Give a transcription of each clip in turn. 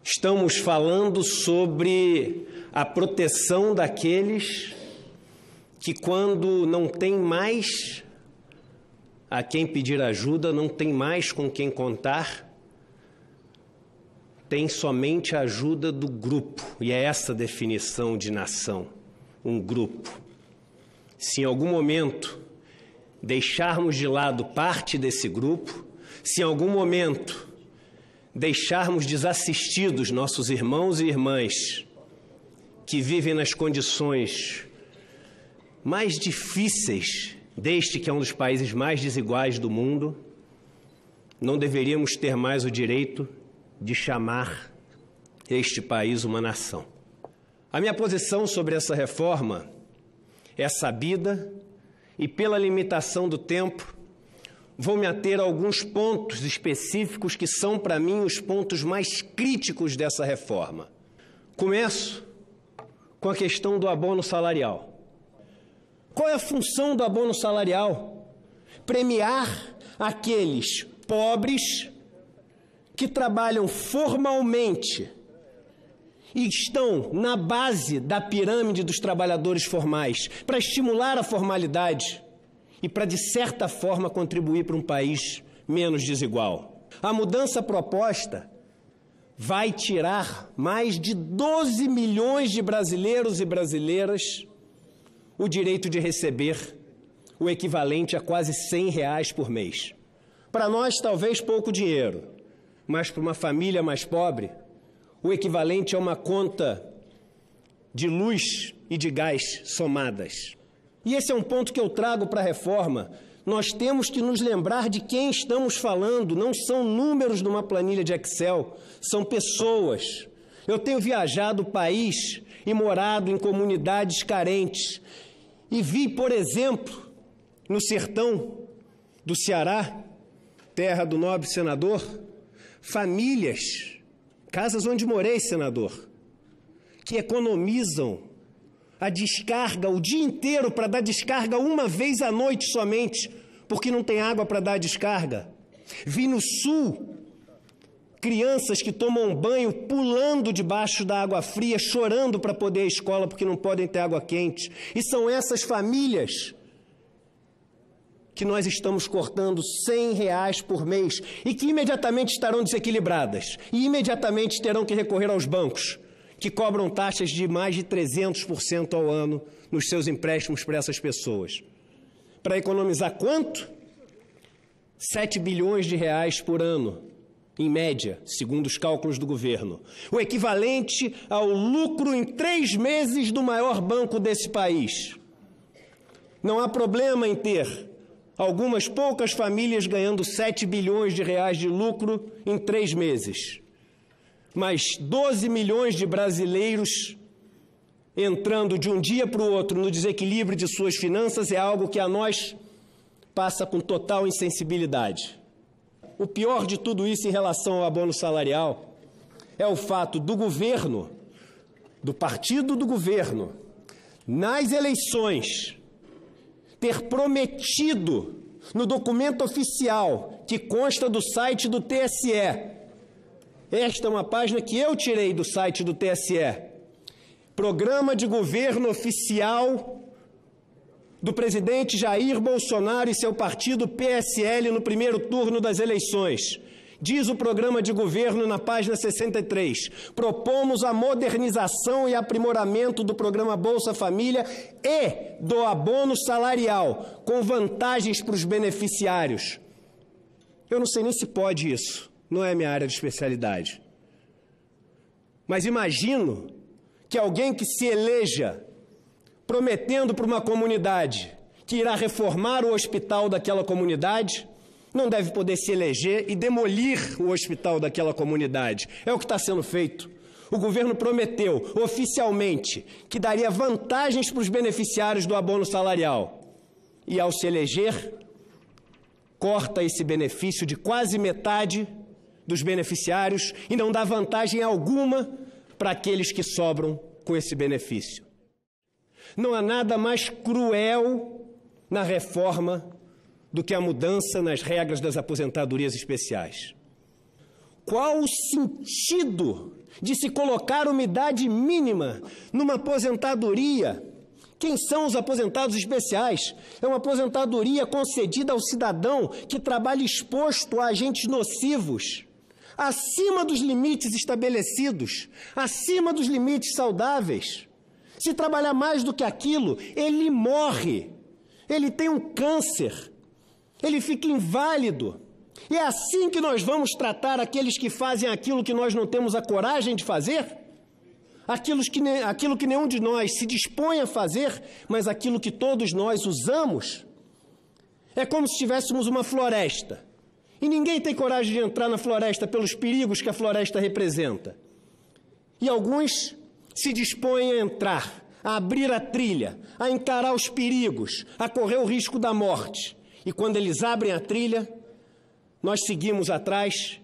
Estamos falando sobre a proteção daqueles que, quando não tem mais a quem pedir ajuda, não tem mais com quem contar, tem somente a ajuda do grupo. E é essa a definição de nação, um grupo. Se em algum momento deixarmos de lado parte desse grupo, se em algum momento deixarmos desassistidos nossos irmãos e irmãs que vivem nas condições mais difíceis deste que é um dos países mais desiguais do mundo, não deveríamos ter mais o direito de chamar este país uma nação. A minha posição sobre essa reforma é sabida e, pela limitação do tempo, vou me ater a alguns pontos específicos que são, para mim, os pontos mais críticos dessa reforma. Começo com a questão do abono salarial. Qual é a função do abono salarial? Premiar aqueles pobres que trabalham formalmente e estão na base da pirâmide dos trabalhadores formais, para estimular a formalidade e para, de certa forma, contribuir para um país menos desigual. A mudança proposta vai tirar mais de 12 milhões de brasileiros e brasileiras o direito de receber o equivalente a quase R$100 por mês. Para nós, talvez pouco dinheiro, mas para uma família mais pobre, o equivalente a uma conta de luz e de gás somadas. E esse é um ponto que eu trago para a reforma. Nós temos que nos lembrar de quem estamos falando. Não são números numa planilha de Excel, são pessoas. Eu tenho viajado o país e morado em comunidades carentes e vi, por exemplo, no sertão do Ceará, terra do nobre senador, famílias, casas onde morei, senador, que economizam a descarga o dia inteiro para dar descarga uma vez à noite somente, porque não tem água para dar descarga. Vi no sul crianças que tomam banho pulando debaixo da água fria, chorando para poder ir à escola porque não podem ter água quente. E são essas famílias que nós estamos cortando R$100 por mês e que imediatamente estarão desequilibradas e imediatamente terão que recorrer aos bancos, que cobram taxas de mais de 300% ao ano nos seus empréstimos para essas pessoas. Para economizar quanto? R$7 bilhões por ano, em média, segundo os cálculos do governo. O equivalente ao lucro em 3 meses do maior banco desse país. Não há problema em ter algumas poucas famílias ganhando R$7 bilhões de lucro em 3 meses. Mas 12 milhões de brasileiros entrando de um dia para o outro no desequilíbrio de suas finanças é algo que a nós passa com total insensibilidade. O pior de tudo isso em relação ao abono salarial é o fato do governo, do partido do governo, nas eleições, ter prometido no documento oficial que consta do site do TSE. Esta é uma página que eu tirei do site do TSE. Programa de governo oficial do presidente Jair Bolsonaro e seu partido PSL no primeiro turno das eleições. Diz o programa de governo na página 63. Propomos a modernização e aprimoramento do programa Bolsa Família e do abono salarial, com vantagens para os beneficiários. Eu não sei nem se pode isso. Não é minha área de especialidade. Mas imagino que alguém que se eleja prometendo para uma comunidade que irá reformar o hospital daquela comunidade, não deve poder se eleger e demolir o hospital daquela comunidade. É o que está sendo feito. O governo prometeu oficialmente que daria vantagens para os beneficiários do abono salarial. E ao se eleger, corta esse benefício de quase metade dos beneficiários e não dá vantagem alguma para aqueles que sobram com esse benefício. Não há nada mais cruel na reforma do que a mudança nas regras das aposentadorias especiais. Qual o sentido de se colocar uma idade mínima numa aposentadoria. Quem são os aposentados especiais? É uma aposentadoria concedida ao cidadão que trabalha exposto a agentes nocivos, acima dos limites estabelecidos, acima dos limites saudáveis. Se trabalhar mais do que aquilo, ele morre, ele tem um câncer, ele fica inválido. E é assim que nós vamos tratar aqueles que fazem aquilo que nós não temos a coragem de fazer? Aquilo que nenhum de nós se dispõe a fazer, mas aquilo que todos nós usamos? É como se tivéssemos uma floresta, e ninguém tem coragem de entrar na floresta pelos perigos que a floresta representa. E alguns se dispõem a entrar, a abrir a trilha, a encarar os perigos, a correr o risco da morte. E quando eles abrem a trilha, nós seguimos atrás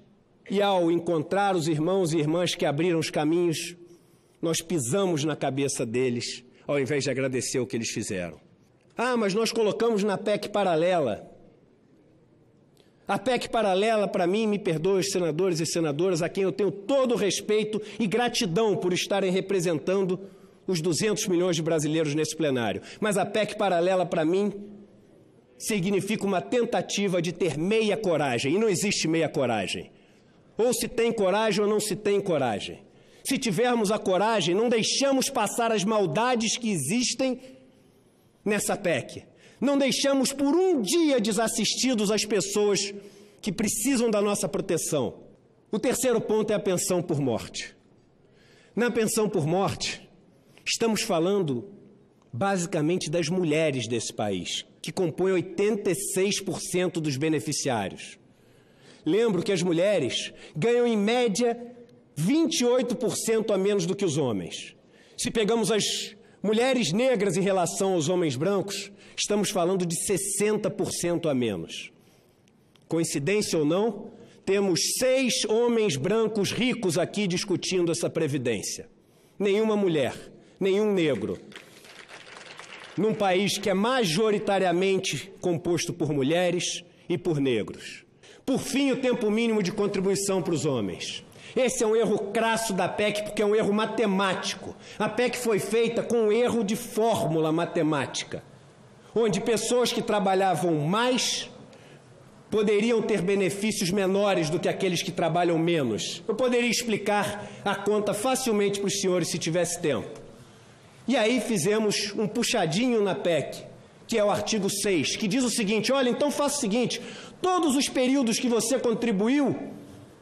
e, ao encontrar os irmãos e irmãs que abriram os caminhos, nós pisamos na cabeça deles, ao invés de agradecer o que eles fizeram. Ah, mas nós colocamos na PEC paralela. A PEC paralela, para mim, me perdoe os senadores e senadoras, a quem eu tenho todo o respeito e gratidão por estarem representando os 200 milhões de brasileiros nesse plenário. Mas a PEC paralela, para mim, significa uma tentativa de ter meia coragem, e não existe meia coragem. Ou se tem coragem ou não se tem coragem. Se tivermos a coragem, não deixamos passar as maldades que existem nessa PEC. Não deixamos por um dia desassistidos as pessoas que precisam da nossa proteção. O terceiro ponto é a pensão por morte. Na pensão por morte, estamos falando basicamente das mulheres desse país, que compõem 86% dos beneficiários. Lembro que as mulheres ganham, em média, 28% a menos do que os homens. Se pegamos as mulheres negras em relação aos homens brancos, estamos falando de 60% a menos. Coincidência ou não, temos 6 homens brancos ricos aqui discutindo essa previdência. Nenhuma mulher, nenhum negro. Num país que é majoritariamente composto por mulheres e por negros. Por fim, o tempo mínimo de contribuição para os homens. Esse é um erro crasso da PEC, porque é um erro matemático. A PEC foi feita com um erro de fórmula matemática, onde pessoas que trabalhavam mais poderiam ter benefícios menores do que aqueles que trabalham menos. Eu poderia explicar a conta facilmente para os senhores se tivesse tempo. E aí fizemos um puxadinho na PEC, que é o artigo 6, que diz o seguinte: olha, então faça o seguinte, todos os períodos que você contribuiu,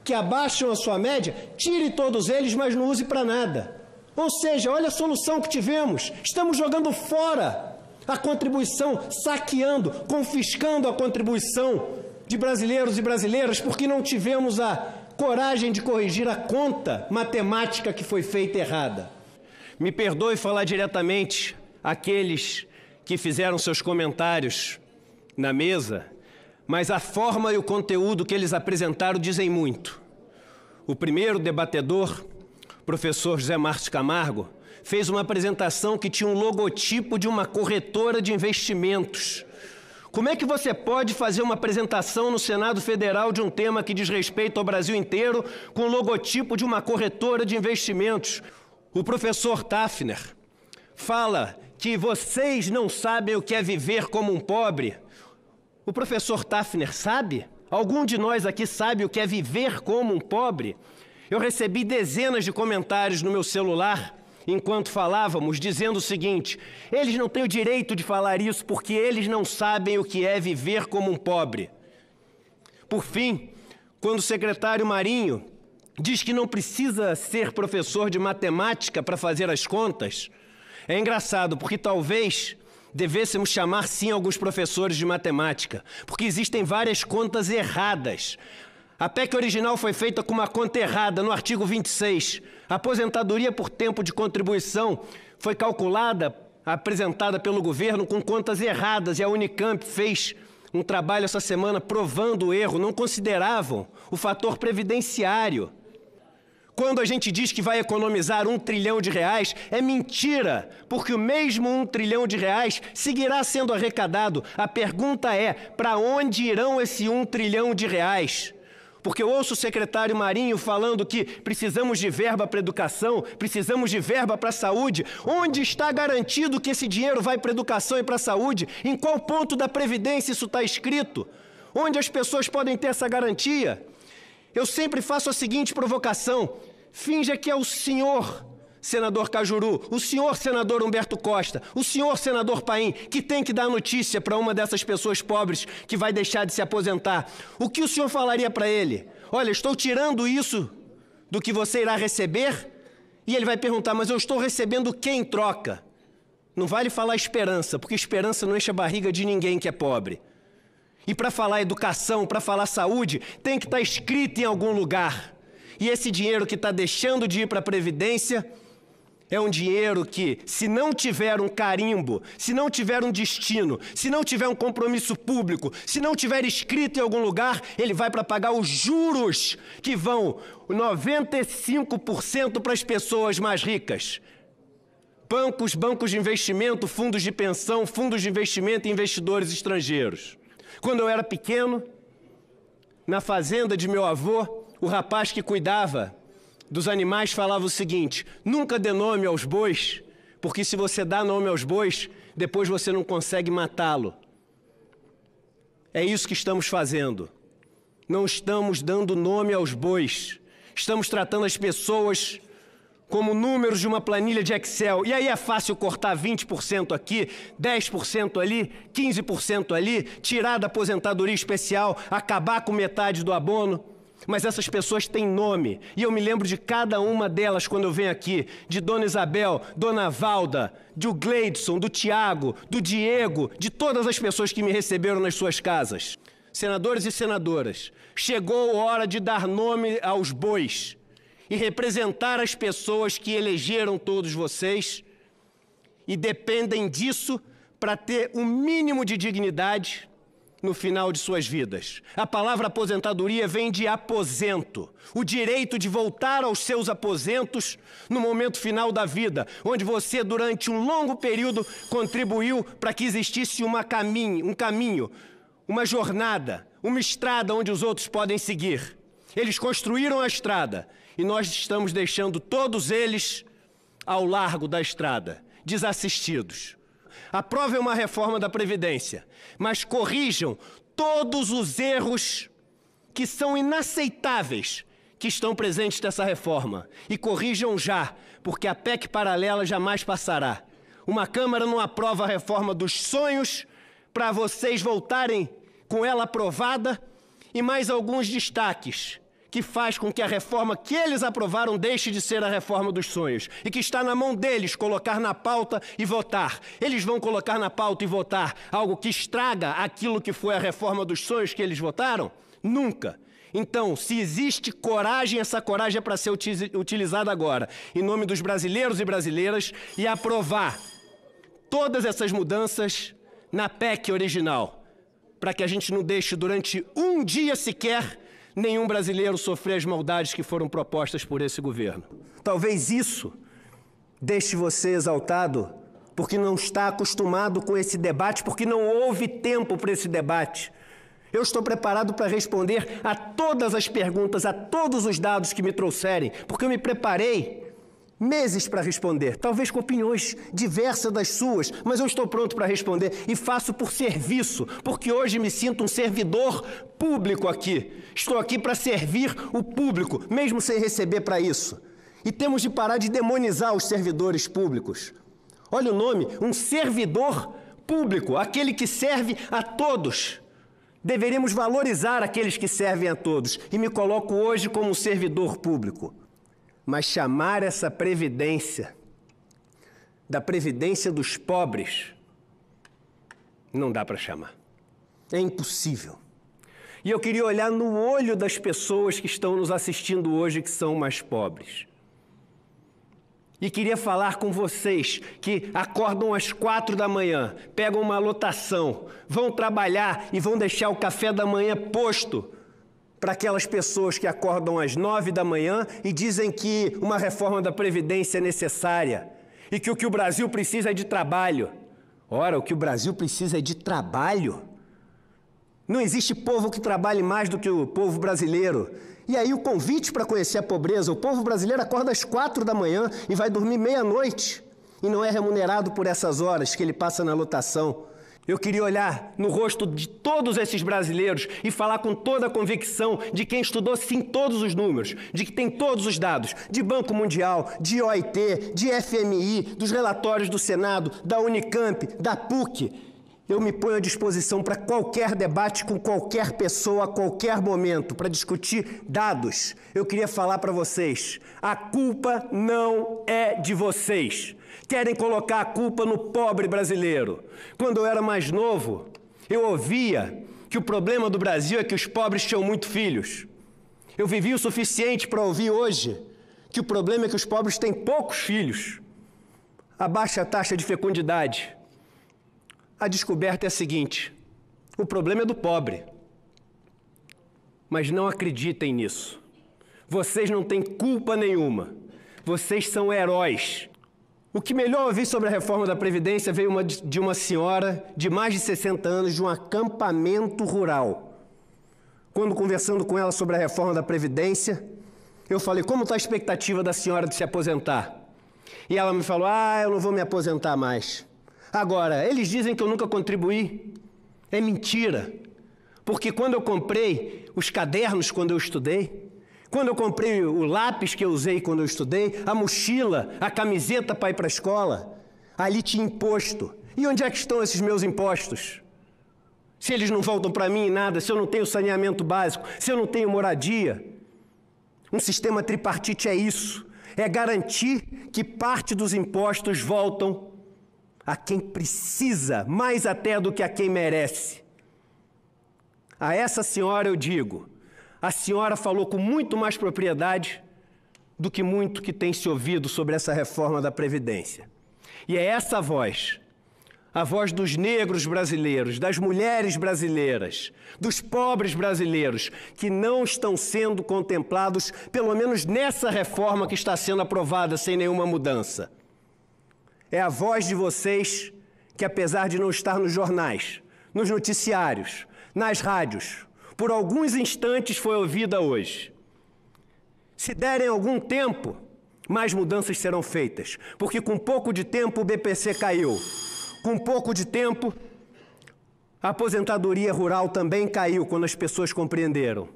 que abaixam a sua média, tire todos eles, mas não use para nada. Ou seja, olha a solução que tivemos. Estamos jogando fora a contribuição, saqueando, confiscando a contribuição de brasileiros e brasileiras, porque não tivemos a coragem de corrigir a conta matemática que foi feita errada. Me perdoe falar diretamente àqueles que fizeram seus comentários na mesa, mas a forma e o conteúdo que eles apresentaram dizem muito. O primeiro debatedor, professor José Márcio Camargo, fez uma apresentação que tinha um logotipo de uma corretora de investimentos. Como é que você pode fazer uma apresentação no Senado Federal de um tema que diz respeito ao Brasil inteiro com o logotipo de uma corretora de investimentos? O professor Tafner fala que vocês não sabem o que é viver como um pobre. O professor Tafner sabe? Algum de nós aqui sabe o que é viver como um pobre? Eu recebi dezenas de comentários no meu celular enquanto falávamos, dizendo o seguinte: eles não têm o direito de falar isso porque eles não sabem o que é viver como um pobre. Por fim, quando o secretário Marinho diz que não precisa ser professor de matemática para fazer as contas, é engraçado, porque talvez devêssemos chamar sim alguns professores de matemática, porque existem várias contas erradas. A PEC original foi feita com uma conta errada no artigo 26. A aposentadoria por tempo de contribuição foi calculada, apresentada pelo governo com contas erradas, e a Unicamp fez um trabalho essa semana provando o erro, não consideravam o fator previdenciário. Quando a gente diz que vai economizar R$1 trilhão, é mentira, porque o mesmo R$1 trilhão seguirá sendo arrecadado. A pergunta é, para onde irão esse R$1 trilhão? Porque eu ouço o secretário Marinho falando que precisamos de verba para a educação, precisamos de verba para a saúde. Onde está garantido que esse dinheiro vai para a educação e para a saúde? Em qual ponto da Previdência isso está escrito? Onde as pessoas podem ter essa garantia? Eu sempre faço a seguinte provocação: finja que é o senhor senador Cajuru, o senhor senador Humberto Costa, o senhor senador Paim, que tem que dar notícia para uma dessas pessoas pobres que vai deixar de se aposentar. O que o senhor falaria para ele? Olha, estou tirando isso do que você irá receber? E ele vai perguntar, mas eu estou recebendo o que em troca? Não vale falar esperança, porque esperança não enche a barriga de ninguém que é pobre. E para falar educação, para falar saúde, tem que estar escrito em algum lugar. E esse dinheiro que está deixando de ir para a Previdência é um dinheiro que, se não tiver um carimbo, se não tiver um destino, se não tiver um compromisso público, se não tiver escrito em algum lugar, ele vai para pagar os juros que vão 95% para as pessoas mais ricas. Bancos, bancos de investimento, fundos de pensão, fundos de investimento e investidores estrangeiros. Quando eu era pequeno, na fazenda de meu avô, o rapaz que cuidava dos animais falava o seguinte: nunca dê nome aos bois, porque se você dá nome aos bois, depois você não consegue matá-lo. É isso que estamos fazendo. Não estamos dando nome aos bois. Estamos tratando as pessoas como números de uma planilha de Excel. E aí é fácil cortar 20% aqui, 10% ali, 15% ali, tirar da aposentadoria especial, acabar com metade do abono. Mas essas pessoas têm nome, e eu me lembro de cada uma delas quando eu venho aqui, de Dona Isabel, Dona Valda, do Gleidson, do Tiago, do Diego, de todas as pessoas que me receberam nas suas casas. Senadores e senadoras, chegou a hora de dar nome aos bois e representar as pessoas que elegeram todos vocês e dependem disso para ter um mínimo de dignidade no final de suas vidas. A palavra aposentadoria vem de aposento, o direito de voltar aos seus aposentos no momento final da vida, onde você, durante um longo período, contribuiu para que existisse um caminho, uma jornada, uma estrada onde os outros podem seguir. Eles construíram a estrada e nós estamos deixando todos eles ao largo da estrada, desassistidos. Aprovem uma reforma da Previdência, mas corrijam todos os erros que são inaceitáveis que estão presentes nessa reforma. E corrijam já, porque a PEC paralela jamais passará. Uma Câmara não aprova a reforma dos sonhos para vocês voltarem com ela aprovada e mais alguns destaques que faz com que a reforma que eles aprovaram deixe de ser a reforma dos sonhos e que está na mão deles colocar na pauta e votar. Eles vão colocar na pauta e votar algo que estraga aquilo que foi a reforma dos sonhos que eles votaram? Nunca. Então, se existe coragem, essa coragem é para ser utilizada agora, em nome dos brasileiros e brasileiras, e aprovar todas essas mudanças na PEC original, para que a gente não deixe durante um dia sequer nenhum brasileiro sofrer as maldades que foram propostas por esse governo. Talvez isso deixe você exaltado, porque não está acostumado com esse debate, porque não houve tempo para esse debate. Eu estou preparado para responder a todas as perguntas, a todos os dados que me trouxerem, porque eu me preparei meses para responder, talvez com opiniões diversas das suas, mas eu estou pronto para responder e faço por serviço, porque hoje me sinto um servidor público aqui. Estou aqui para servir o público, mesmo sem receber para isso. E temos de parar de demonizar os servidores públicos. Olha o nome, um servidor público, aquele que serve a todos. Deveríamos valorizar aqueles que servem a todos, e me coloco hoje como um servidor público. Mas chamar essa previdência da previdência dos pobres, não dá para chamar. É impossível. E eu queria olhar no olho das pessoas que estão nos assistindo hoje, que são mais pobres. E queria falar com vocês que acordam às 4 da manhã, pegam uma lotação, vão trabalhar e vão deixar o café da manhã posto para aquelas pessoas que acordam às 9 da manhã e dizem que uma reforma da Previdência é necessária e que o o Brasil precisa é de trabalho. Ora, o que o Brasil precisa é de trabalho. Não existe povo que trabalhe mais do que o povo brasileiro. E aí o convite para conhecer a pobreza, o povo brasileiro acorda às 4 da manhã e vai dormir meia-noite. E não é remunerado por essas horas que ele passa na lotação. Eu queria olhar no rosto de todos esses brasileiros e falar com toda a convicção de quem estudou sim todos os números, de que tem todos os dados, de Banco Mundial, de OIT, de FMI, dos relatórios do Senado, da Unicamp, da PUC. Eu me ponho à disposição para qualquer debate com qualquer pessoa, a qualquer momento, para discutir dados. Eu queria falar para vocês, a culpa não é de vocês. Querem colocar a culpa no pobre brasileiro. Quando eu era mais novo, eu ouvia que o problema do Brasil é que os pobres tinham muitos filhos. Eu vivi o suficiente para ouvir hoje que o problema é que os pobres têm poucos filhos. A baixa taxa de fecundidade. A descoberta é a seguinte: o problema é do pobre. Mas não acreditem nisso. Vocês não têm culpa nenhuma. Vocês são heróis. O que melhor ouvi sobre a reforma da Previdência veio de uma senhora de mais de 60 anos de um acampamento rural. Quando conversando com ela sobre a reforma da Previdência, eu falei, como está a expectativa da senhora de se aposentar? E ela me falou, eu não vou me aposentar mais. Agora, eles dizem que eu nunca contribuí. É mentira. Porque quando eu comprei os cadernos quando eu estudei, quando eu comprei o lápis que eu usei quando eu estudei, a mochila, a camiseta para ir para a escola, ali tinha imposto. E onde é que estão esses meus impostos? Se eles não voltam para mim em nada, se eu não tenho saneamento básico, se eu não tenho moradia. Um sistema tripartite é isso. É garantir que parte dos impostos voltam a quem precisa, mais até do que a quem merece. A essa senhora eu digo, a senhora falou com muito mais propriedade do que muito que tem se ouvido sobre essa reforma da Previdência. E é essa voz, a voz dos negros brasileiros, das mulheres brasileiras, dos pobres brasileiros, que não estão sendo contemplados, pelo menos nessa reforma que está sendo aprovada sem nenhuma mudança. É a voz de vocês que, apesar de não estar nos jornais, nos noticiários, nas rádios, por alguns instantes foi ouvida hoje. Se derem algum tempo, mais mudanças serão feitas, porque com pouco de tempo o BPC caiu. Com pouco de tempo, a aposentadoria rural também caiu quando as pessoas compreenderam.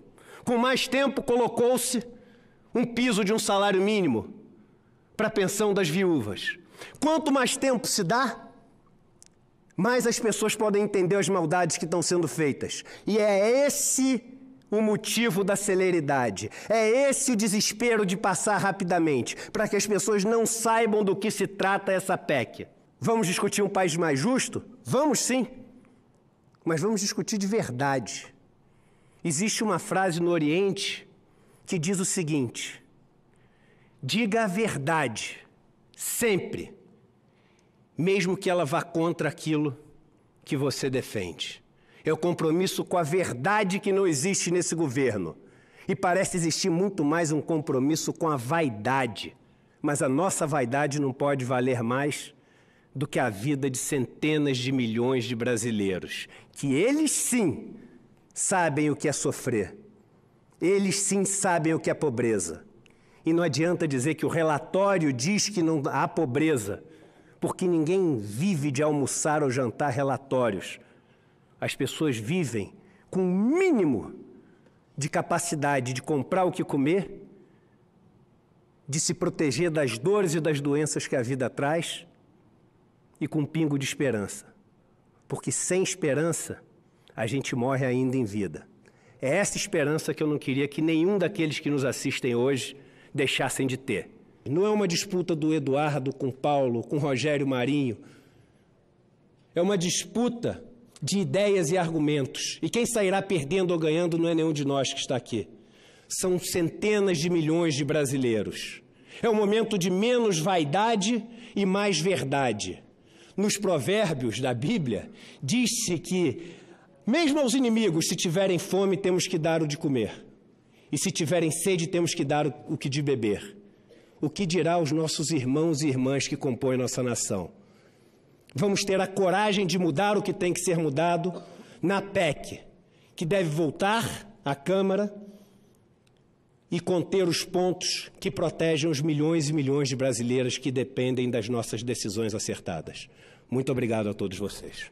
Com mais tempo, colocou-se um piso de um salário mínimo para a pensão das viúvas. Quanto mais tempo se dá, mais as pessoas podem entender as maldades que estão sendo feitas. E é esse o motivo da celeridade. É esse o desespero de passar rapidamente, para que as pessoas não saibam do que se trata essa PEC. Vamos discutir um país mais justo? Vamos sim, mas vamos discutir de verdade. Existe uma frase no Oriente que diz o seguinte: diga a verdade, sempre, mesmo que ela vá contra aquilo que você defende. É o compromisso com a verdade que não existe nesse governo. E parece existir muito mais um compromisso com a vaidade. Mas a nossa vaidade não pode valer mais do que a vida de centenas de milhões de brasileiros, que eles sim sabem o que é sofrer. Eles sim sabem o que é pobreza. E não adianta dizer que o relatório diz que não há pobreza, porque ninguém vive de almoçar ou jantar relatórios. As pessoas vivem com o mínimo de capacidade de comprar o que comer, de se proteger das dores e das doenças que a vida traz, e com um pingo de esperança. Porque sem esperança, a gente morre ainda em vida. É essa esperança que eu não queria que nenhum daqueles que nos assistem hoje deixassem de ter. Não é uma disputa do Eduardo com Paulo, com Rogério Marinho. É uma disputa de ideias e argumentos. E quem sairá perdendo ou ganhando não é nenhum de nós que está aqui. São centenas de milhões de brasileiros. É um momento de menos vaidade e mais verdade. Nos provérbios da Bíblia, diz-se que, mesmo aos inimigos, se tiverem fome, temos que dar o de comer. E se tiverem sede, temos que dar o que de beber. O que dirá aos nossos irmãos e irmãs que compõem nossa nação? Vamos ter a coragem de mudar o que tem que ser mudado na PEC. que deve voltar à Câmara e conter os pontos que protegem os milhões e milhões de brasileiras que dependem das nossas decisões acertadas. Muito obrigado a todos vocês.